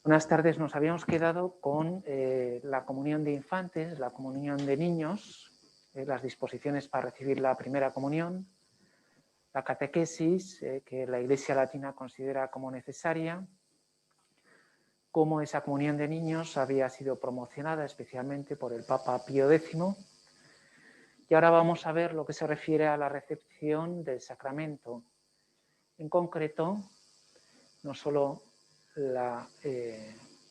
Buenas tardes, nos habíamos quedado con la comunión de infantes, la comunión de niños, las disposiciones para recibir la primera comunión, la catequesis, que la Iglesia Latina considera como necesaria, cómo esa comunión de niños había sido promocionada especialmente por el Papa Pío X. Y ahora vamos a ver lo que se refiere a la recepción del sacramento. En concreto, no solo la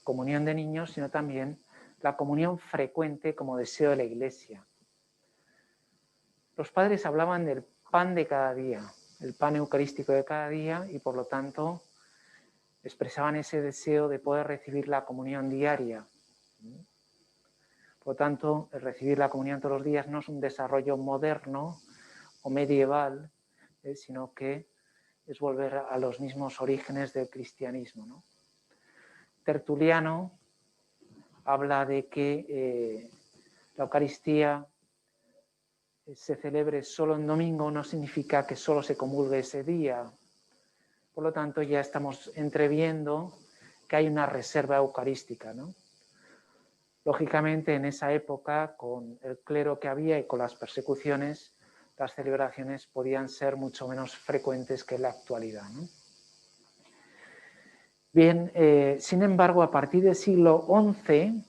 comunión de niños, sino también la comunión frecuente como deseo de la Iglesia. Los padres hablaban del pan de cada día, el pan eucarístico de cada día, y por lo tanto expresaban ese deseo de poder recibir la comunión diaria. Por lo tanto, el recibir la comunión todos los días no es un desarrollo moderno o medieval, sino que es volver a los mismos orígenes del cristianismo, ¿no? Tertuliano habla de que la Eucaristía se celebre solo en domingo no significa que solo se comulgue ese día. Por lo tanto, ya estamos entreviendo que hay una reserva eucarística, ¿no? Lógicamente, en esa época, con el clero que había y con las persecuciones, las celebraciones podían ser mucho menos frecuentes que en la actualidad, ¿no? Bien, sin embargo, a partir del siglo XI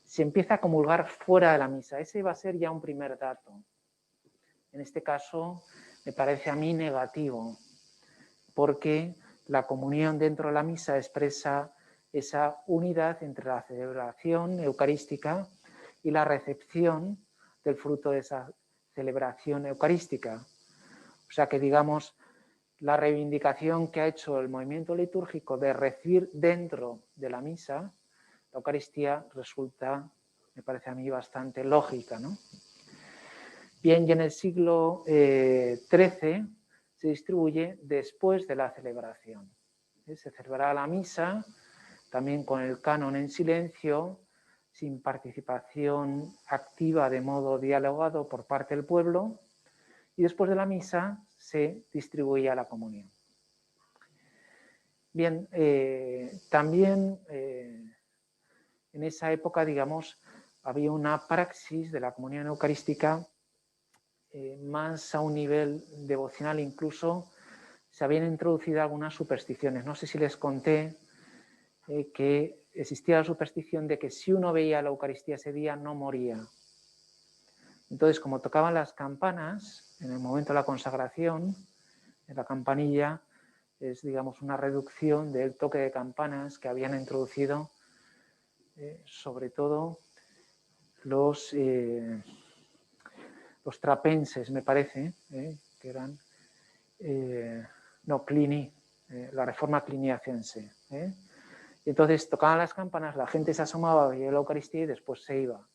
se empieza a comulgar fuera de la misa. Ese va a ser ya un primer dato. En este caso, me parece a mí negativo, porque la comunión dentro de la misa expresa esa unidad entre la celebración eucarística y la recepción del fruto de esa celebración eucarística. O sea que, digamos, la reivindicación que ha hecho el movimiento litúrgico de recibir dentro de la misa, la Eucaristía, resulta, me parece a mí, bastante lógica, ¿no? Bien, y en el siglo XIII se distribuye después de la celebración. Se celebrará la misa, también con el canon en silencio, sin participación activa de modo dialogado por parte del pueblo, y después de la misa se distribuía la comunión. Bien, también en esa época, digamos, había una praxis de la comunión eucarística más a un nivel devocional, incluso se habían introducido algunas supersticiones. No sé si les conté que existía la superstición de que si uno veía la Eucaristía ese día no moría. Entonces, como tocaban las campanas en el momento de la consagración, en la campanilla es, digamos, una reducción del toque de campanas que habían introducido sobre todo los trapenses, me parece, que eran Cluny, la reforma cluniacense. Y entonces tocaban las campanas, la gente se asomaba, veía la Eucaristía y después se iba,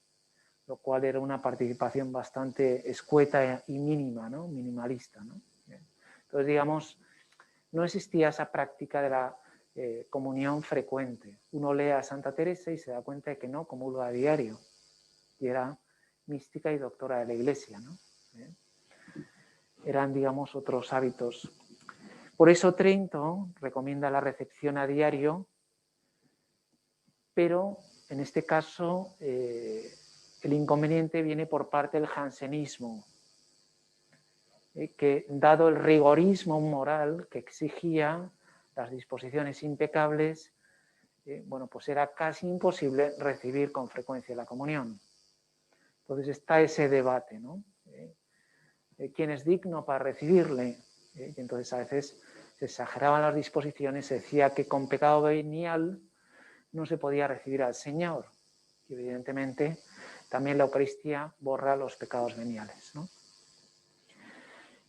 lo cual era una participación bastante escueta y mínima, ¿no? Minimalista, ¿no? Entonces, digamos, no existía esa práctica de la comunión frecuente. Uno lee a Santa Teresa y se da cuenta de que no comulga a diario, y era mística y doctora de la Iglesia, ¿no? Eran, digamos, otros hábitos. Por eso Trento recomienda la recepción a diario, pero en este caso el inconveniente viene por parte del jansenismo, que dado el rigorismo moral que exigía las disposiciones impecables, bueno, pues era casi imposible recibir con frecuencia la comunión. Entonces está ese debate, ¿no? ¿Quién es digno para recibirle? Y entonces a veces se exageraban las disposiciones, se decía que con pecado venial no se podía recibir al Señor. Y evidentemente también la Eucaristía borra los pecados veniales, ¿no?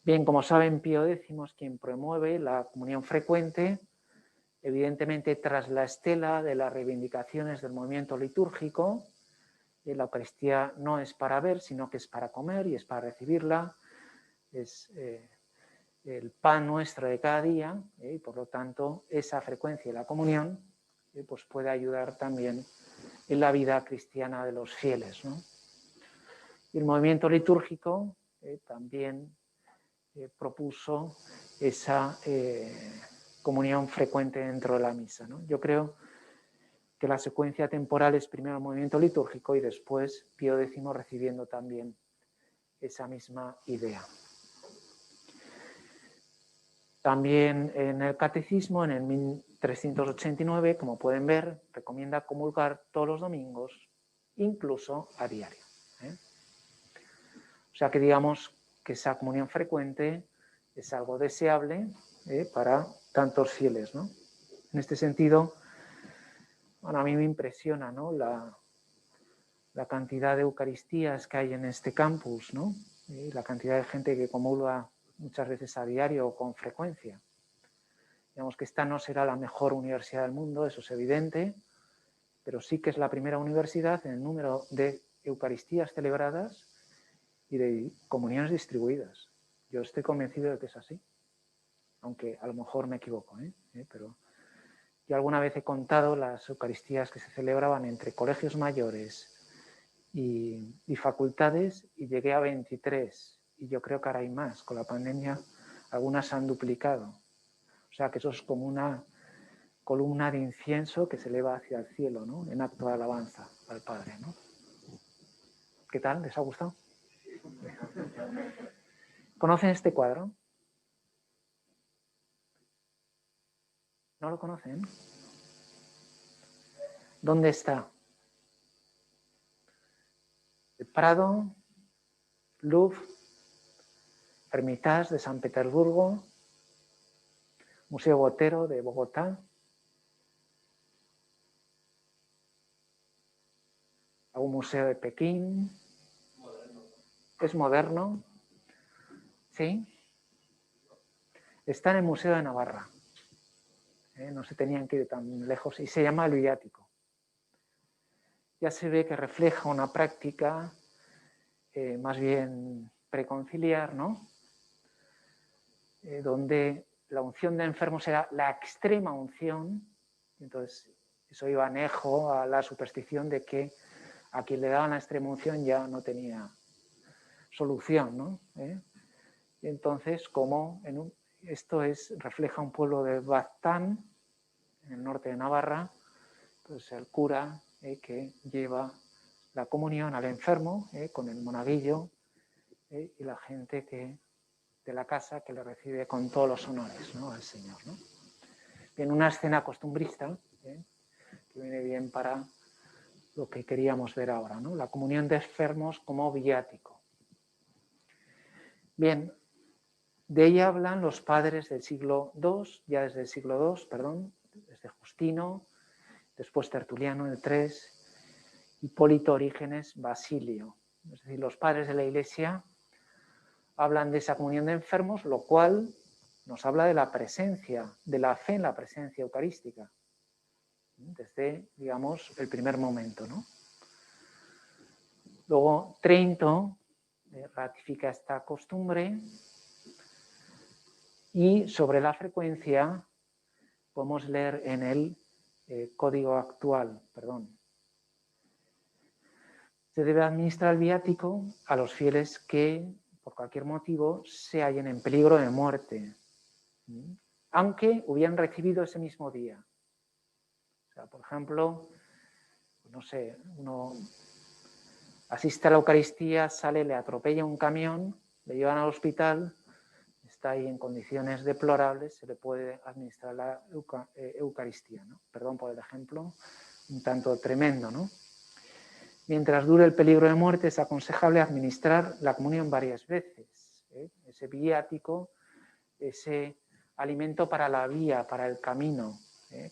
Bien, como saben, Pío X es quien promueve la comunión frecuente, evidentemente tras la estela de las reivindicaciones del movimiento litúrgico. La Eucaristía no es para ver, sino que es para comer y es para recibirla. Es el pan nuestro de cada día, y por lo tanto esa frecuencia de la comunión pues puede ayudar también en la vida cristiana de los fieles, ¿no? Y el movimiento litúrgico también propuso esa comunión frecuente dentro de la misa, ¿no? Yo creo que la secuencia temporal es primero el movimiento litúrgico y después Pío X recibiendo también esa misma idea. También en el Catecismo, en el 1389, como pueden ver, recomienda comulgar todos los domingos, incluso a diario. O sea que digamos que esa comunión frecuente es algo deseable para tantos fieles, ¿no? En este sentido, bueno, a mí me impresiona, ¿no?, la cantidad de Eucaristías que hay en este campus, ¿no? Y la cantidad de gente que comulga muchas veces a diario o con frecuencia. Digamos que esta no será la mejor universidad del mundo, eso es evidente, pero sí que es la primera universidad en el número de Eucaristías celebradas y de comuniones distribuidas. Yo estoy convencido de que es así, aunque a lo mejor me equivoco, pero yo alguna vez he contado las Eucaristías que se celebraban entre colegios mayores y facultades y llegué a 23, y yo creo que ahora hay más. Con la pandemia algunas se han duplicado. O sea que eso es como una columna de incienso que se eleva hacia el cielo, ¿no?, en acto de alabanza al Padre, ¿no? ¿Qué tal? ¿Les ha gustado? ¿Conocen este cuadro? ¿No lo conocen? ¿Dónde está? El Prado, Louvre, Hermitage de San Petersburgo, Museo Botero de Bogotá, algún museo de Pekín. Es moderno, ¿sí? Está en el Museo de Navarra. No se tenían que ir tan lejos, y se llama el viático. Ya se ve que refleja una práctica más bien preconciliar, ¿no? Donde la unción de enfermos era la extrema unción, entonces eso iba anejo a la superstición de que a quien le daban la extrema unción ya no tenía solución, ¿no? Y entonces, como esto refleja un pueblo de Baztán, en el norte de Navarra, pues el cura que lleva la comunión al enfermo con el monaguillo y la gente de la casa que le recibe con todos los honores, ¿no?, al Señor, ¿no? Bien, una escena costumbrista que viene bien para lo que queríamos ver ahora, ¿no? La comunión de enfermos como viático. Bien, de ella hablan los padres del siglo II, ya desde el siglo II, perdón, desde Justino, después Tertuliano, el III, Hipólito, Orígenes, Basilio. Es decir, los padres de la Iglesia hablan de esa comunión de enfermos, lo cual nos habla de la presencia, de la fe en la presencia eucarística, desde, digamos, el primer momento, ¿no? Luego, Trento ratifica esta costumbre y sobre la frecuencia podemos leer en el código actual, se debe administrar el viático a los fieles que, por cualquier motivo, se hallen en peligro de muerte, aunque hubieran recibido ese mismo día. O sea, por ejemplo, no sé, uno asiste a la Eucaristía, sale, le atropella un camión, le llevan al hospital, está ahí en condiciones deplorables, se le puede administrar la Eucaristía, ¿no? Perdón por el ejemplo, un tanto tremendo, ¿no? Mientras dure el peligro de muerte, es aconsejable administrar la comunión varias veces. Ese viático, ese alimento para la vía, para el camino,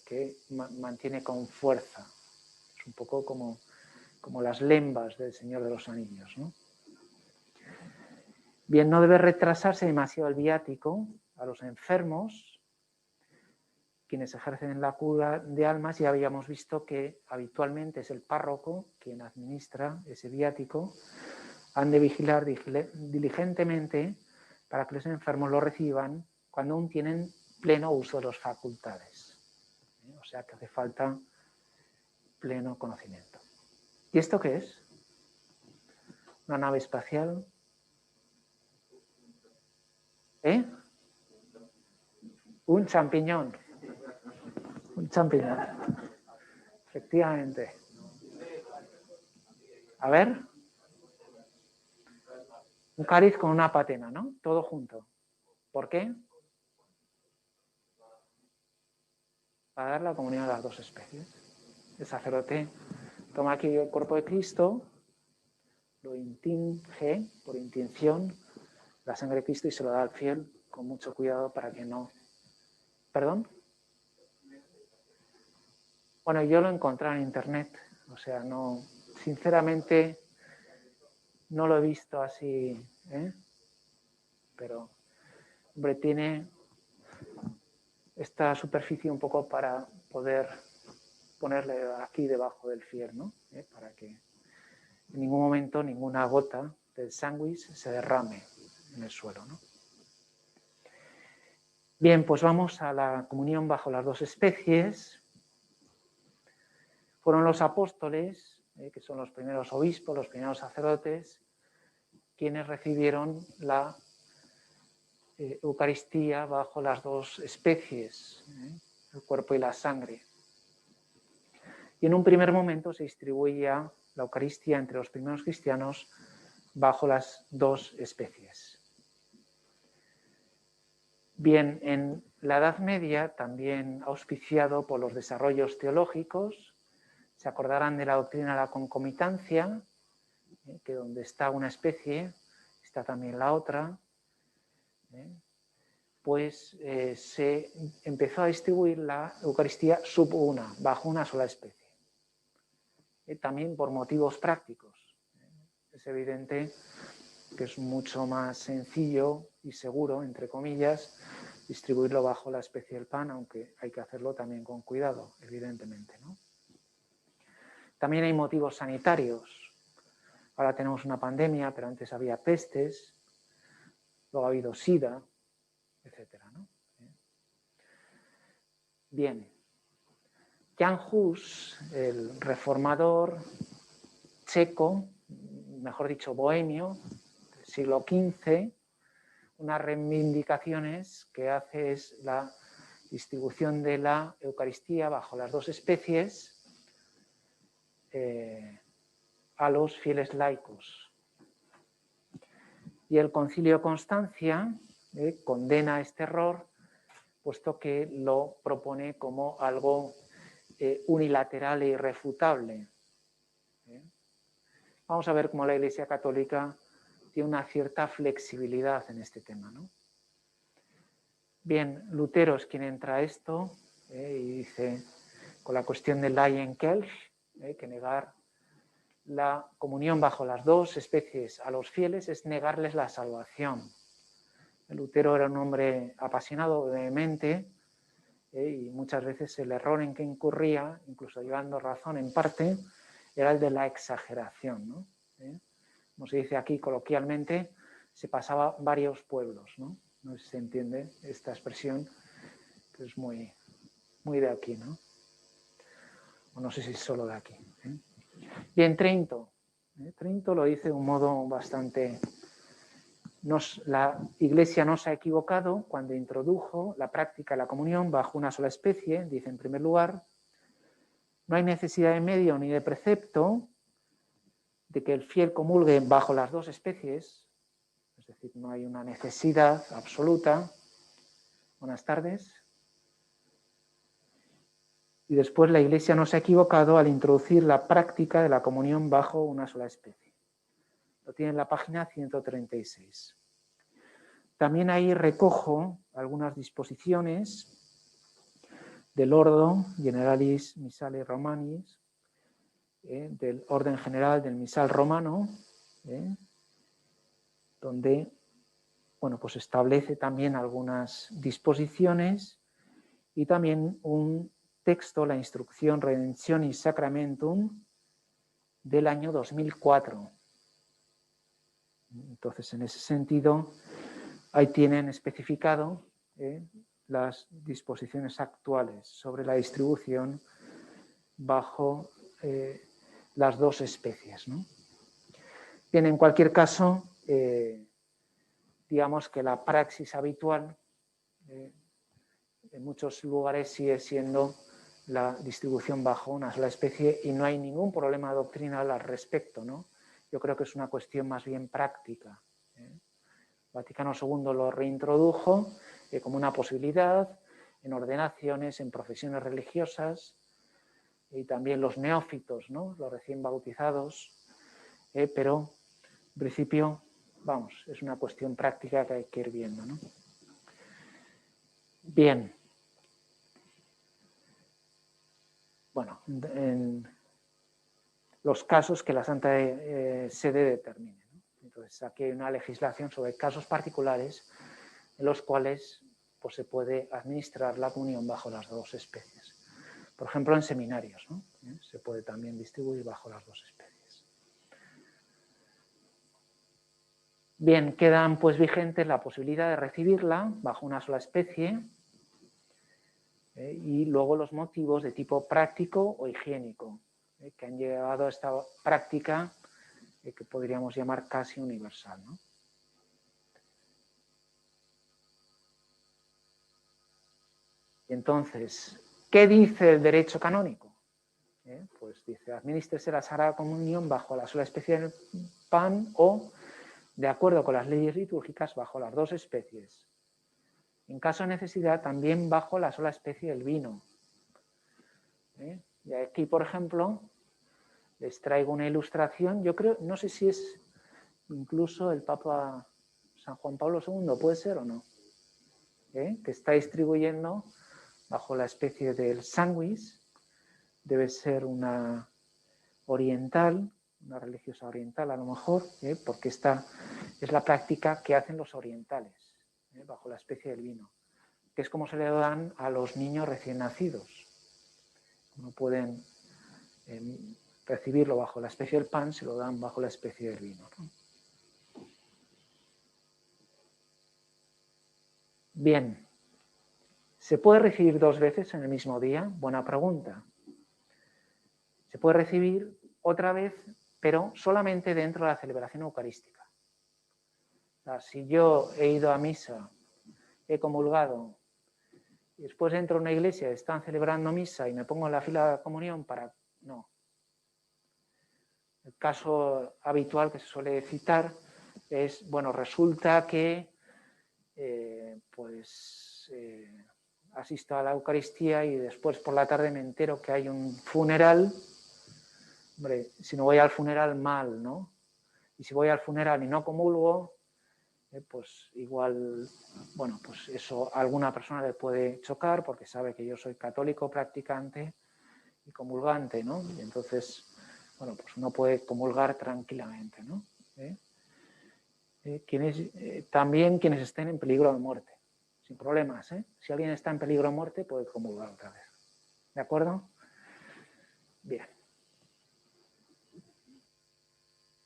que mantiene con fuerza. Es un poco como las lembas del Señor de los Anillos, ¿no? Bien, no debe retrasarse demasiado el viático a los enfermos, quienes ejercen la cura de almas. Ya habíamos visto que habitualmente es el párroco quien administra ese viático. Han de vigilar diligentemente para que los enfermos lo reciban cuando aún tienen pleno uso de las facultades. O sea que hace falta pleno conocimiento. ¿Y esto qué es? ¿Una nave espacial? Un champiñón. Un champiñón. Efectivamente. A ver. Un cáliz con una patena, ¿no? Todo junto. ¿Por qué? Para dar la comunión a las dos especies. El sacerdote toma aquí el cuerpo de Cristo, lo intinge por intención, la sangre de Cristo, y se lo da al fiel con mucho cuidado para que no... ¿Perdón? Bueno, yo lo he encontrado en internet, o sea, no, sinceramente no lo he visto así, ¿eh? Pero, hombre, tiene esta superficie un poco para poder ponerle aquí debajo del fiel, ¿no? Para que en ningún momento ninguna gota del sándwich se derrame en el suelo, ¿no? Bien, pues vamos a la comunión bajo las dos especies. Fueron los apóstoles, que son los primeros obispos, los primeros sacerdotes, quienes recibieron la Eucaristía bajo las dos especies, el cuerpo y la sangre. Y en un primer momento se distribuía la Eucaristía entre los primeros cristianos bajo las dos especies. Bien, en la Edad Media, también auspiciado por los desarrollos teológicos, se acordarán de la doctrina de la concomitancia, que donde está una especie, está también la otra, pues se empezó a distribuir la Eucaristía sub una, bajo una sola especie. También por motivos prácticos. Es evidente que es mucho más sencillo y seguro, entre comillas, distribuirlo bajo la especie del pan, aunque hay que hacerlo también con cuidado, evidentemente, ¿no? También hay motivos sanitarios. Ahora tenemos una pandemia, pero antes había pestes, luego ha habido SIDA, etcétera, ¿no? Bien. Jan Hus, el reformador checo, mejor dicho, bohemio, del siglo XV, unas reivindicaciones que hace es la distribución de la Eucaristía bajo las dos especies a los fieles laicos. Y el Concilio de Constancia condena este error, puesto que lo propone como algo unilateral e irrefutable. Vamos a ver cómo la Iglesia Católica tiene una cierta flexibilidad en este tema, ¿no? Bien, Lutero es quien entra a esto y dice, con la cuestión del Laienkelch, que negar la comunión bajo las dos especies a los fieles es negarles la salvación. Lutero era un hombre apasionado, vehemente, y muchas veces el error en que incurría, incluso llevando razón en parte, era el de la exageración, ¿no? Como se dice aquí coloquialmente, se pasaba varios pueblos, ¿no? No sé si se entiende esta expresión, que es muy de aquí, ¿no? O no sé si es solo de aquí. Bien, Trento. Trento lo dice de un modo bastante... la Iglesia no se ha equivocado cuando introdujo la práctica de la comunión bajo una sola especie, dice en primer lugar, no hay necesidad de medio ni de precepto de que el fiel comulgue bajo las dos especies, es decir, no hay una necesidad absoluta. Buenas tardes. Y después la Iglesia no se ha equivocado al introducir la práctica de la comunión bajo una sola especie. Lo tiene en la página 136. También ahí recojo algunas disposiciones del Ordo Generalis Missale Romanis, del orden general del misal romano, donde bueno, pues establece también algunas disposiciones y también un texto, la instrucción Redemptionis Sacramentum del año 2004. Entonces, en ese sentido, ahí tienen especificado las disposiciones actuales sobre la distribución bajo las dos especies, ¿no? Bien, en cualquier caso, digamos que la praxis habitual en muchos lugares sigue siendo la distribución bajo una sola especie y no hay ningún problema doctrinal al respecto, ¿no? Yo creo que es una cuestión más bien práctica. Vaticano II lo reintrodujo como una posibilidad en ordenaciones, en profesiones religiosas y también los neófitos, ¿no? Los recién bautizados, pero en principio, vamos, es una cuestión práctica que hay que ir viendo, ¿no? Bien. Bueno, en los casos que la Santa Sede determine, ¿no? Entonces, aquí hay una legislación sobre casos particulares en los cuales pues, se puede administrar la comunión bajo las dos especies. Por ejemplo, en seminarios, ¿no? Se puede también distribuir bajo las dos especies. Bien, quedan pues vigentes la posibilidad de recibirla bajo una sola especie y luego los motivos de tipo práctico o higiénico que han llevado a esta práctica que podríamos llamar casi universal, ¿no? Y entonces, ¿qué dice el derecho canónico? Pues dice, administrese la Sagrada Comunión bajo la sola especie del pan o, de acuerdo con las leyes litúrgicas, bajo las dos especies. En caso de necesidad, también bajo la sola especie del vino. Y aquí, por ejemplo, les traigo una ilustración. Yo creo, no sé si es incluso el Papa San Juan Pablo II, ¿puede ser o no? Que está distribuyendo bajo la especie del sándwich. Debe ser una oriental, una religiosa oriental a lo mejor, porque esta es la práctica que hacen los orientales, bajo la especie del vino, que es como se le dan a los niños recién nacidos. No pueden recibirlo bajo la especie del pan, se lo dan bajo la especie del vino, ¿no? Bien, ¿se puede recibir dos veces en el mismo día? Buena pregunta. Se puede recibir otra vez, pero solamente dentro de la celebración eucarística. O sea, si yo he ido a misa, he comulgado, y después entro a una iglesia, están celebrando misa y me pongo en la fila de comunión para... No. El caso habitual que se suele citar es, bueno, resulta que asisto a la Eucaristía y después por la tarde me entero que hay un funeral. Hombre, si no voy al funeral, mal, ¿no? Y si voy al funeral y no comulgo, pues igual, bueno, pues eso a alguna persona le puede chocar porque sabe que yo soy católico practicante y comulgante, ¿no? Y entonces, bueno, pues uno puede comulgar tranquilamente, ¿no? También quienes estén en peligro de muerte, sin problemas, ¿eh? Si alguien está en peligro de muerte, puede comulgar otra vez. ¿De acuerdo? Bien.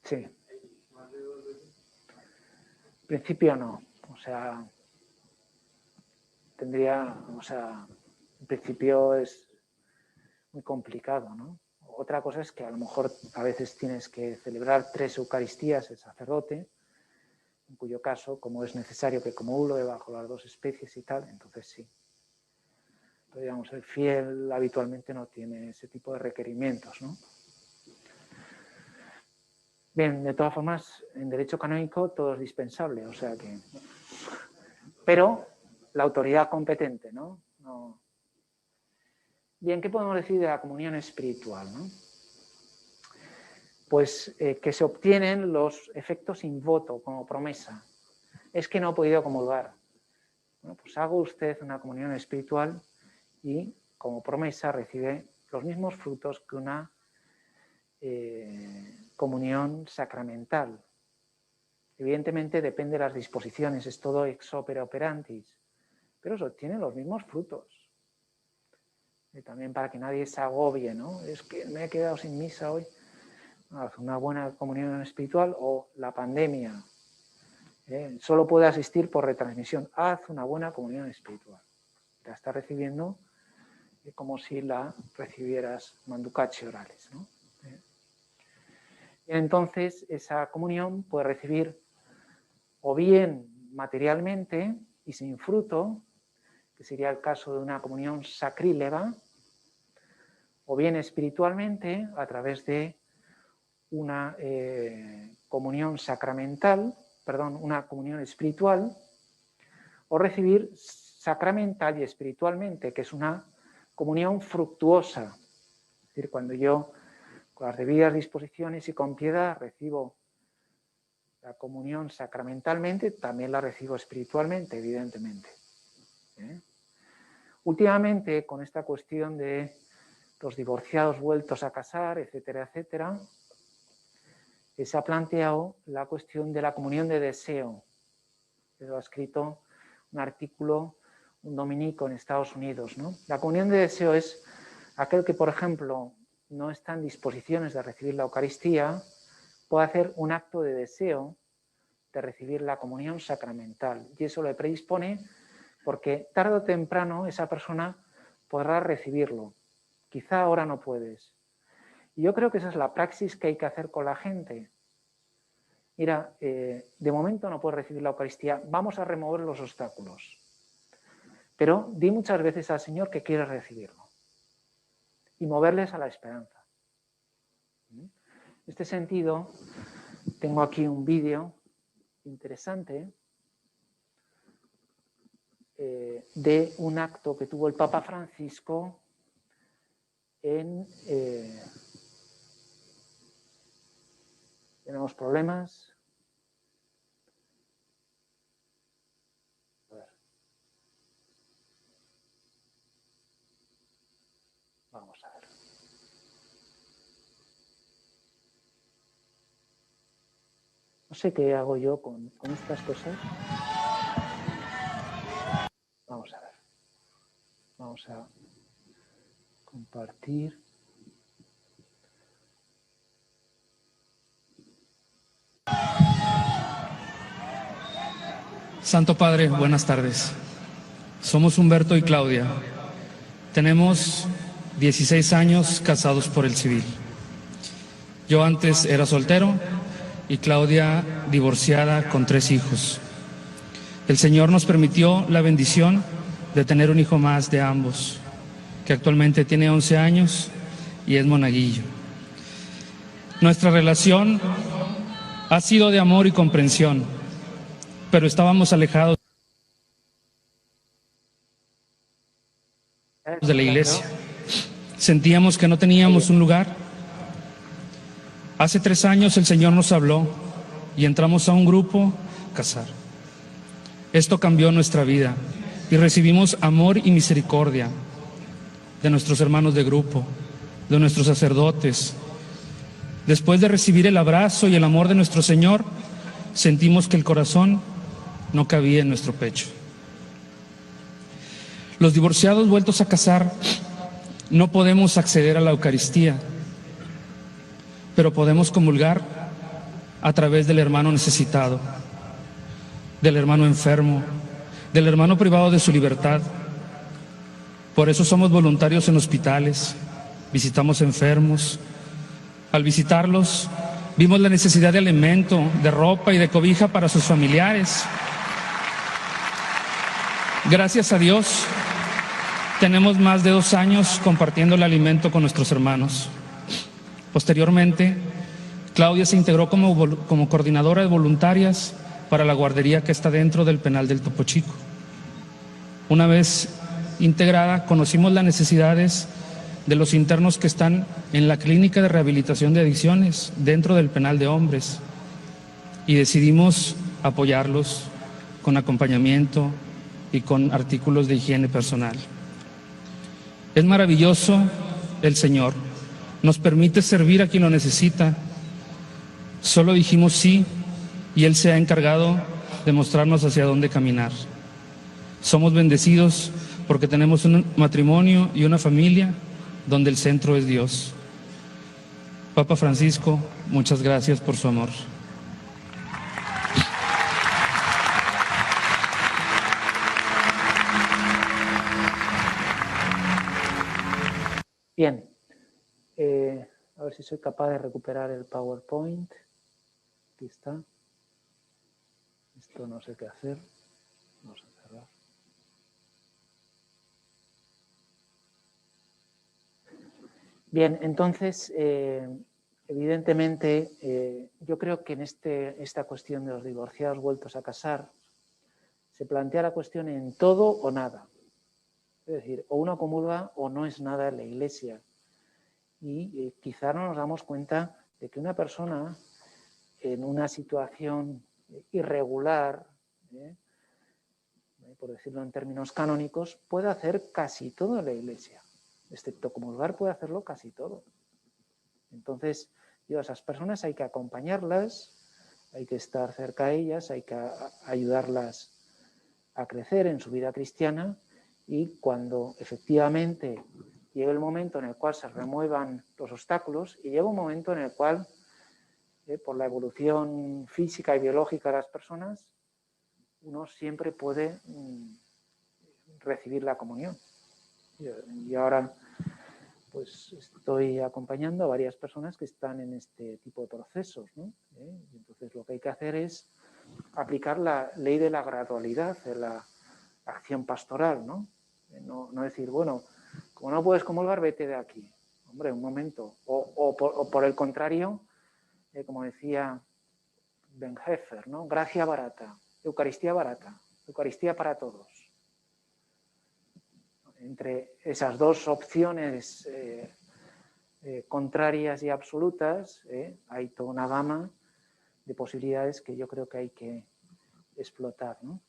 Sí. En principio no. O sea, en principio es muy complicado, ¿no? Otra cosa es que a lo mejor a veces tienes que celebrar 3 Eucaristías el sacerdote, en cuyo caso, como es necesario que comulgue bajo las dos especies y tal, entonces sí. Pero digamos, el fiel habitualmente no tiene ese tipo de requerimientos, ¿no? Bien, de todas formas, en derecho canónico todo es dispensable, o sea que... Pero la autoridad competente, ¿no? Bien, ¿qué podemos decir de la comunión espiritual, ¿no? Pues que se obtienen los efectos in voto, como promesa. Es que no he podido comulgar. Bueno, pues haga usted una comunión espiritual y como promesa recibe los mismos frutos que una comunión sacramental. Evidentemente depende de las disposiciones, es todo ex opere operantis, pero se obtienen los mismos frutos. Y también para que nadie se agobie, ¿no? Es que me he quedado sin misa hoy. Una buena comunión espiritual o la pandemia. Solo puede asistir por retransmisión. Haz una buena comunión espiritual. La estás recibiendo como si la recibieras manducaci orales, ¿no? Y entonces esa comunión puede recibir o bien materialmente y sin fruto, que sería el caso de una comunión sacrílega, o bien espiritualmente a través de una comunión sacramental, una comunión espiritual, o recibir sacramental y espiritualmente, que es una comunión fructuosa. Es decir, cuando yo, con las debidas disposiciones y con piedad, recibo la comunión sacramentalmente, también la recibo espiritualmente, evidentemente. Últimamente, con esta cuestión de los divorciados vueltos a casar, etcétera, etcétera, se ha planteado la cuestión de la comunión de deseo. Lo ha escrito un artículo, un dominico en Estados Unidos, ¿no? La comunión de deseo es aquel que, por ejemplo, no está en disposiciones de recibir la Eucaristía, puede hacer un acto de deseo de recibir la comunión sacramental. Y eso le predispone porque tarde o temprano esa persona podrá recibirlo. Quizá ahora no puedes. Y yo creo que esa es la praxis que hay que hacer con la gente. Mira, de momento no puedes recibir la Eucaristía, vamos a remover los obstáculos. Pero di muchas veces al Señor que quieres recibirlo y moverles a la esperanza. En este sentido, tengo aquí un vídeo interesante de un acto que tuvo el Papa Francisco en... tenemos problemas. A ver. Vamos a ver. No sé qué hago yo con estas cosas. Vamos a ver. Vamos a compartir. Santo Padre, buenas tardes. Somos Humberto y Claudia. Tenemos 16 años casados por el civil. Yo antes era soltero y Claudia divorciada con 3 hijos. El Señor nos permitió la bendición de tener un hijo más de ambos, que actualmente tiene 11 años y es monaguillo. Nuestra relación ha sido de amor y comprensión, pero estábamos alejados de la iglesia. Sentíamos que no teníamos un lugar. Hace 3 años el Señor nos habló y entramos a un grupo casar. Esto cambió nuestra vida y recibimos amor y misericordia de nuestros hermanos de grupo, de nuestros sacerdotes. Después de recibir el abrazo y el amor de nuestro Señor, sentimos que el corazón no cabía en nuestro pecho. Los divorciados vueltos a casar no podemos acceder a la Eucaristía, pero podemos comulgar a través del hermano necesitado, del hermano enfermo, del hermano privado de su libertad. Por eso somos voluntarios en hospitales, visitamos enfermos. Al visitarlos, vimos la necesidad de alimento, de ropa y de cobija para sus familiares. Gracias a Dios, tenemos más de 2 años compartiendo el alimento con nuestros hermanos. Posteriormente, Claudia se integró como coordinadora de voluntarias para la guardería que está dentro del penal del Topo Chico. Una vez integrada, conocimos las necesidades de los internos que están en la clínica de rehabilitación de adicciones dentro del penal de hombres y decidimos apoyarlos con acompañamiento y con artículos de higiene personal. Es maravilloso el Señor, nos permite servir a quien lo necesita. Solo dijimos sí y Él se ha encargado de mostrarnos hacia dónde caminar. Somos bendecidos porque tenemos un matrimonio y una familia donde el centro es Dios. Papa Francisco, muchas gracias por su amor. Bien, a ver si soy capaz de recuperar el PowerPoint. Aquí está. Esto no sé qué hacer. Vamos a cerrar. Bien, entonces, evidentemente, yo creo que en esta cuestión de los divorciados vueltos a casar, se plantea la cuestión en todo o nada. Es decir, o uno comulga o no es nada en la Iglesia. Y quizá no nos damos cuenta de que una persona en una situación irregular, por decirlo en términos canónicos, puede hacer casi todo en la Iglesia. Excepto comulgar, puede hacerlo casi todo. Entonces, a esas personas hay que acompañarlas, hay que estar cerca de ellas, hay que ayudarlas a crecer en su vida cristiana, y cuando efectivamente llegue el momento en el cual se remuevan los obstáculos, y llega un momento en el cual, por la evolución física y biológica de las personas, uno siempre puede recibir la comunión. Y ahora pues estoy acompañando a varias personas que están en este tipo de procesos, ¿no? Y entonces lo que hay que hacer es aplicar la ley de la gradualidad, de la acción pastoral, ¿no? No decir, bueno, como no puedes comulgar, vete de aquí. Hombre, un momento. O por el contrario, como decía Benheffer, ¿no? Gracia barata, Eucaristía para todos. Entre esas dos opciones contrarias y absolutas, hay toda una gama de posibilidades que yo creo que hay que explotar, ¿no?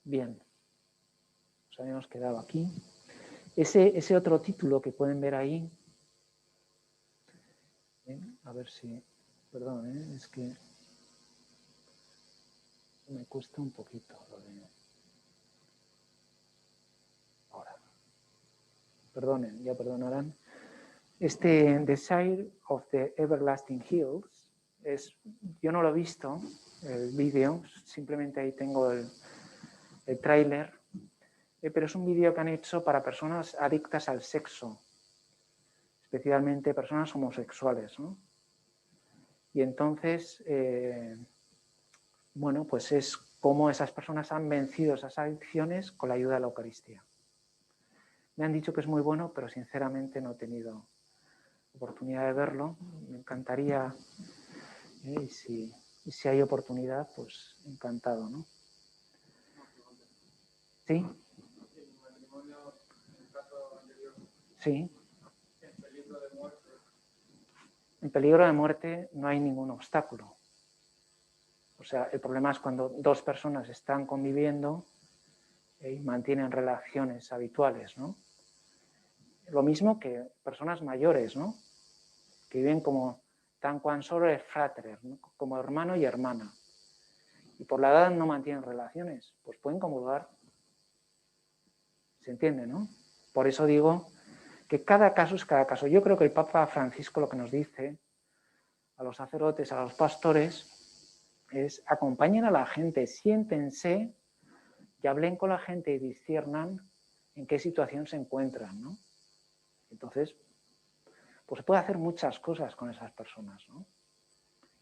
Bien, nos habíamos quedado aquí. Ese otro título que pueden ver ahí, a ver si, perdón, es que me cuesta un poquito lo de... Ahora, perdonen, ya perdonarán. The Sire of the Everlasting Hills, yo no lo he visto, el vídeo, simplemente ahí tengo el tráiler, pero es un vídeo que han hecho para personas adictas al sexo, especialmente personas homosexuales, ¿no? Y entonces, bueno, pues es cómo esas personas han vencido esas adicciones con la ayuda de la Eucaristía. Me han dicho que es muy bueno, pero sinceramente no he tenido oportunidad de verlo. Me encantaría, y si hay oportunidad, pues encantado, ¿no? ¿Sí? Sí. En peligro de muerte no hay ningún obstáculo. O sea, el problema es cuando dos personas están conviviendo y mantienen relaciones habituales, ¿no? Lo mismo que personas mayores, ¿no? Que viven como tan quan solo frater, ¿no? Como hermano y hermana. Y por la edad no mantienen relaciones, pues pueden comulgar. ¿Se entiende, no? Por eso digo que cada caso es cada caso. Yo creo que el Papa Francisco lo que nos dice a los sacerdotes, a los pastores, es acompañen a la gente, siéntense y hablen con la gente y disciernan en qué situación se encuentran, ¿no? Entonces, pues se puede hacer muchas cosas con esas personas, ¿no?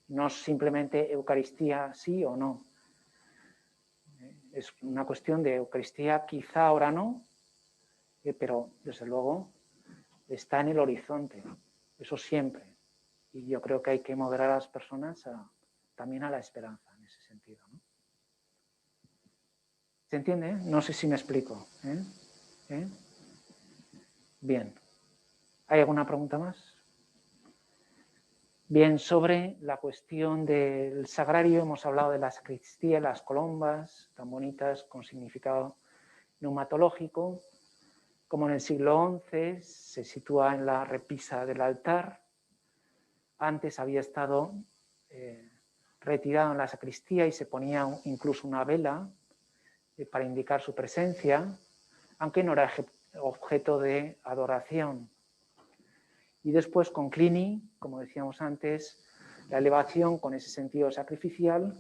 No simplemente Eucaristía sí o no. Es una cuestión de Eucaristía quizá ahora no, pero desde luego está en el horizonte, eso siempre. Y yo creo que hay que moderar a las personas también a la esperanza en ese sentido, ¿no? ¿Se entiende? No sé si me explico. Bien. ¿Hay alguna pregunta más? Bien, sobre la cuestión del sagrario hemos hablado de la sacristía, las colombas, tan bonitas, con significado neumatológico. Como en el siglo XI se sitúa en la repisa del altar. Antes había estado retirado en la sacristía y se ponía incluso una vela para indicar su presencia, aunque no era objeto de adoración. Y después con Cluny, como decíamos antes, la elevación con ese sentido sacrificial,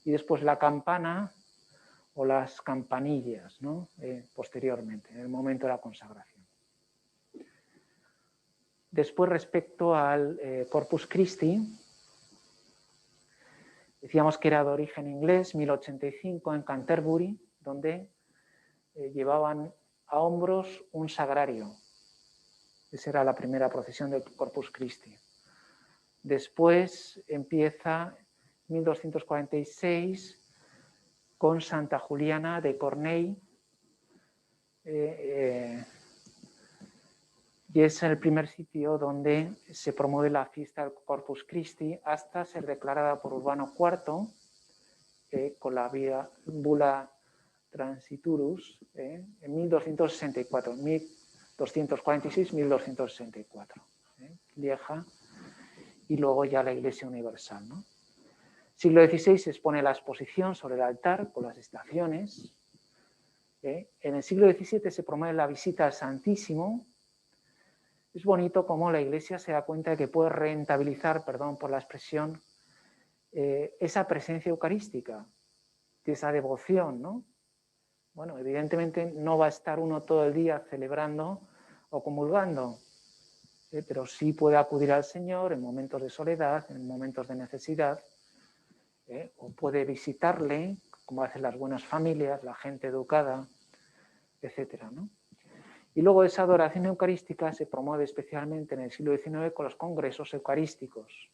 y después la campana o las campanillas, ¿no? Posteriormente, en el momento de la consagración. Después, respecto al Corpus Christi, decíamos que era de origen inglés, 1085 en Canterbury, donde llevaban a hombros un sagrario. Esa era la primera procesión del Corpus Christi. Después empieza 1246 con Santa Juliana de Cornell, y es el primer sitio donde se promueve la fiesta del Corpus Christi hasta ser declarada por Urbano IV con la bula Transiturus en 1264, 1246-1264. Lieja, y luego ya la Iglesia Universal, ¿no? Siglo XVI se expone la exposición sobre el altar con las estaciones. En el siglo XVII se promueve la visita al Santísimo. Es bonito cómo la Iglesia se da cuenta de que puede rentabilizar, perdón por la expresión, esa presencia eucarística, de esa devoción, ¿no? Bueno, evidentemente no va a estar uno todo el día celebrando o comulgando, pero sí puede acudir al Señor en momentos de soledad, en momentos de necesidad, o puede visitarle, como hacen las buenas familias, la gente educada, etcétera, ¿no? Y luego esa adoración eucarística se promueve especialmente en el siglo XIX con los congresos eucarísticos.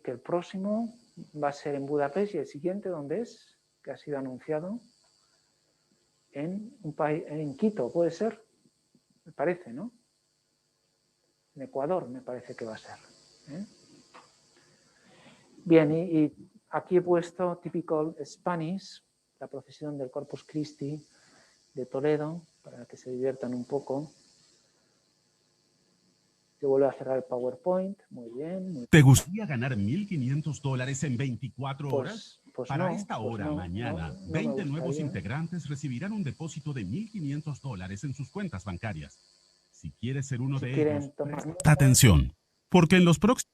Que el próximo va a ser en Budapest y el siguiente, ¿dónde es? Que ha sido anunciado en un país, en Quito, puede ser, me parece, ¿no? En Ecuador me parece que va a ser. Bien, y aquí he puesto Typical Spanish, la procesión del Corpus Christi de Toledo, para que se diviertan un poco. Yo vuelvo a cerrar el PowerPoint. Muy bien. ¿Te gustaría ganar $1,500 en 24 horas? Pues Para no, esta hora, no, mañana, no 20 nuevos integrantes recibirán un depósito de $1,500 en sus cuentas bancarias. Si quieres ser uno de ellos, presta atención, porque en los próximos...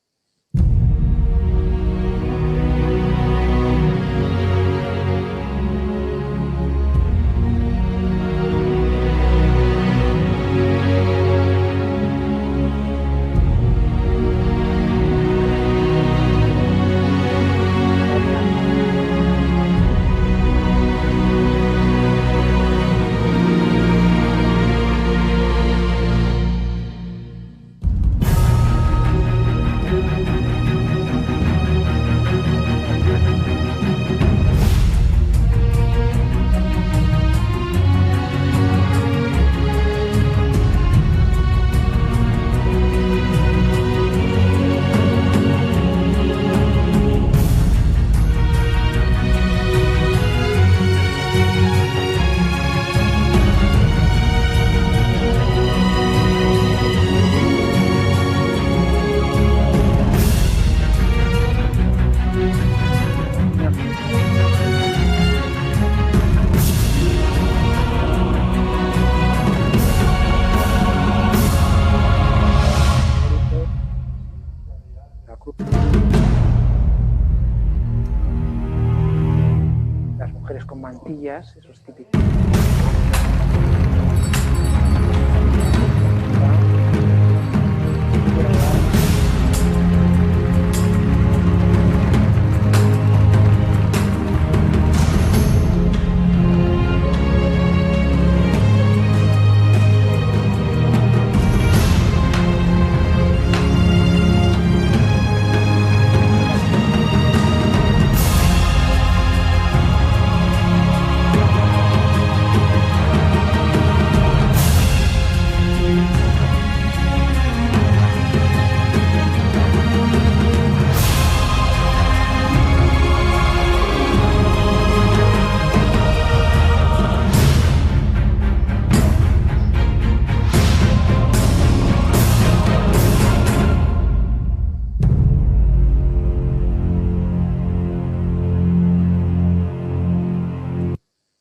Las mujeres con mantillas, eso es típico.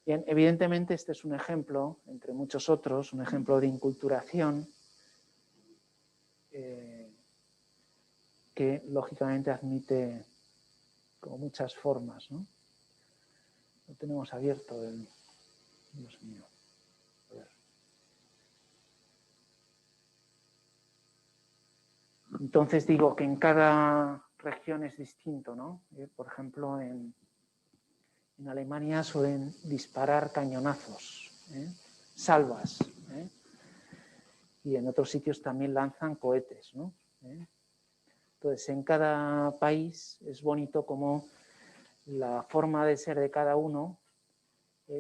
Bien, evidentemente este es un ejemplo, entre muchos otros, un ejemplo de inculturación que lógicamente admite como muchas formas, ¿no? Lo tenemos abierto el... Dios mío. A ver. Entonces digo que en cada región es distinto, ¿no? Por ejemplo, en Alemania suelen disparar cañonazos, salvas. y en otros sitios también lanzan cohetes, ¿no? Entonces, en cada país es bonito como la forma de ser de cada uno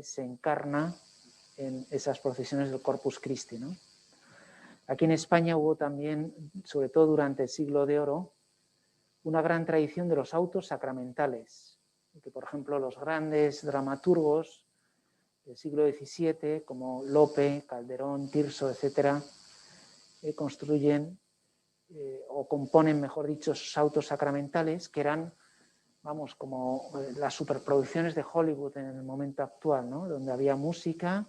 se encarna en esas procesiones del Corpus Christi, ¿no? Aquí en España hubo también, sobre todo durante el Siglo de Oro, una gran tradición de los autos sacramentales, que por ejemplo los grandes dramaturgos del siglo XVII, como Lope, Calderón, Tirso, etcétera, construyen o componen, mejor dicho, esos autos sacramentales que eran, vamos, como las superproducciones de Hollywood en el momento actual, ¿no? Donde había música,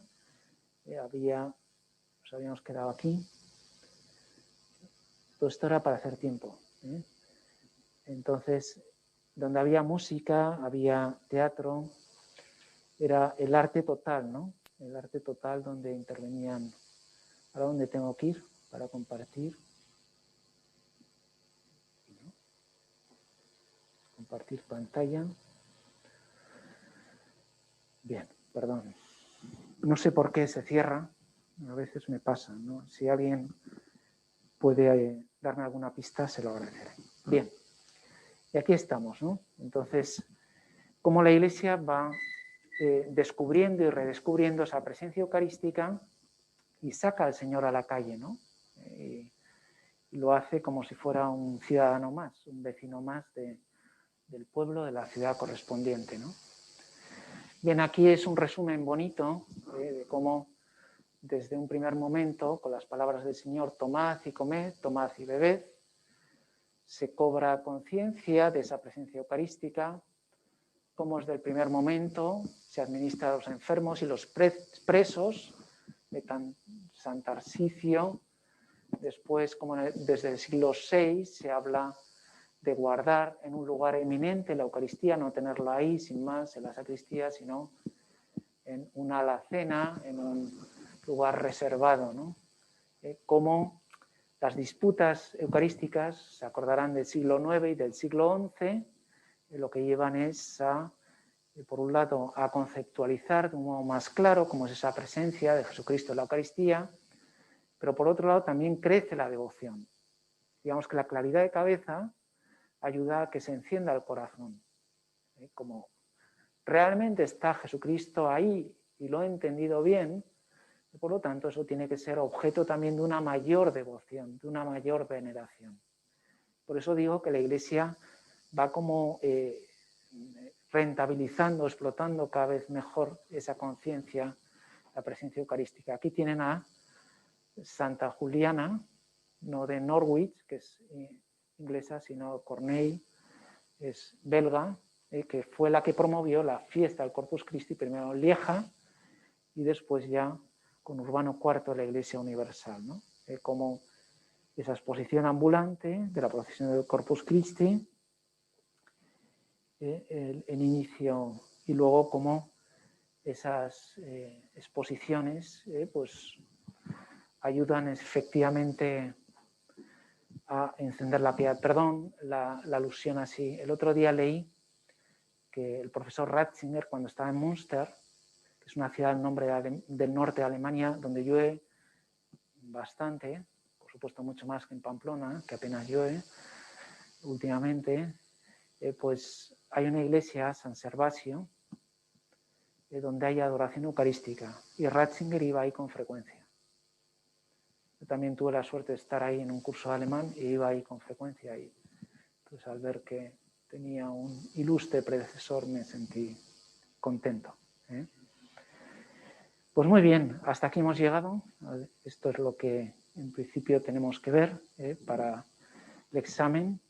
nos habíamos quedado aquí. Todo esto era para hacer tiempo. Entonces, donde había música, había teatro, era el arte total, ¿no? El arte total donde intervenían. ¿Ahora dónde tengo que ir para compartir? Compartir pantalla. Bien, perdón. No sé por qué se cierra, a veces me pasa, ¿no? Si alguien puede darme alguna pista, se lo agradeceré. Bien, y aquí estamos, ¿no? Entonces, cómo la Iglesia va descubriendo y redescubriendo esa presencia eucarística y saca al Señor a la calle, ¿no? Y lo hace como si fuera un ciudadano más, un vecino más del pueblo, de la ciudad correspondiente, ¿no? Bien, aquí es un resumen bonito de cómo desde un primer momento, con las palabras del Señor, tomad y comed, tomad y bebed, se cobra conciencia de esa presencia eucarística, cómo desde el primer momento se administra a los enfermos y los presos de San Tarsicio. Después, como desde el siglo VI, se habla de guardar en un lugar eminente la Eucaristía, no tenerla ahí sin más en la sacristía, sino en una alacena, en un lugar reservado, ¿no? Como las disputas eucarísticas, se acordarán del siglo IX y del siglo XI, lo que llevan es a, por un lado, a conceptualizar de un modo más claro cómo es esa presencia de Jesucristo en la Eucaristía, pero por otro lado también crece la devoción. Digamos que la claridad de cabeza ayuda a que se encienda el corazón. Como realmente está Jesucristo ahí y lo he entendido bien, y por lo tanto eso tiene que ser objeto también de una mayor devoción, de una mayor veneración. Por eso digo que la Iglesia va como rentabilizando, explotando cada vez mejor esa conciencia, la presencia eucarística. Aquí tienen a Santa Juliana, no de Norwich, que es inglesa, sino Corneille, es belga, que fue la que promovió la fiesta del Corpus Christi, primero en Lieja y después ya con Urbano IV la Iglesia Universal, ¿no? Como esa exposición ambulante de la procesión del Corpus Christi, el inicio, y luego como esas exposiciones pues ayudan efectivamente a encender la piedad. Perdón, la alusión así. El otro día leí que el profesor Ratzinger, cuando estaba en Münster, que es una ciudad del norte de Alemania, donde llueve bastante, por supuesto mucho más que en Pamplona, que apenas llueve últimamente, pues hay una iglesia, San Servasio, donde hay adoración eucarística, y Ratzinger iba ahí con frecuencia. Yo también tuve la suerte de estar ahí en un curso de alemán y iba ahí con frecuencia. Y pues al ver que tenía un ilustre predecesor me sentí contento. Pues muy bien, hasta aquí hemos llegado. Esto es lo que en principio tenemos que ver para el examen.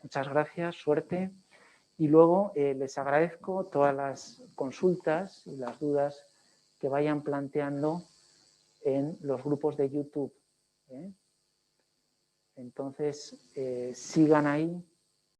Muchas gracias, suerte. Y luego les agradezco todas las consultas y las dudas que vayan planteando en los grupos de YouTube. Entonces, sigan ahí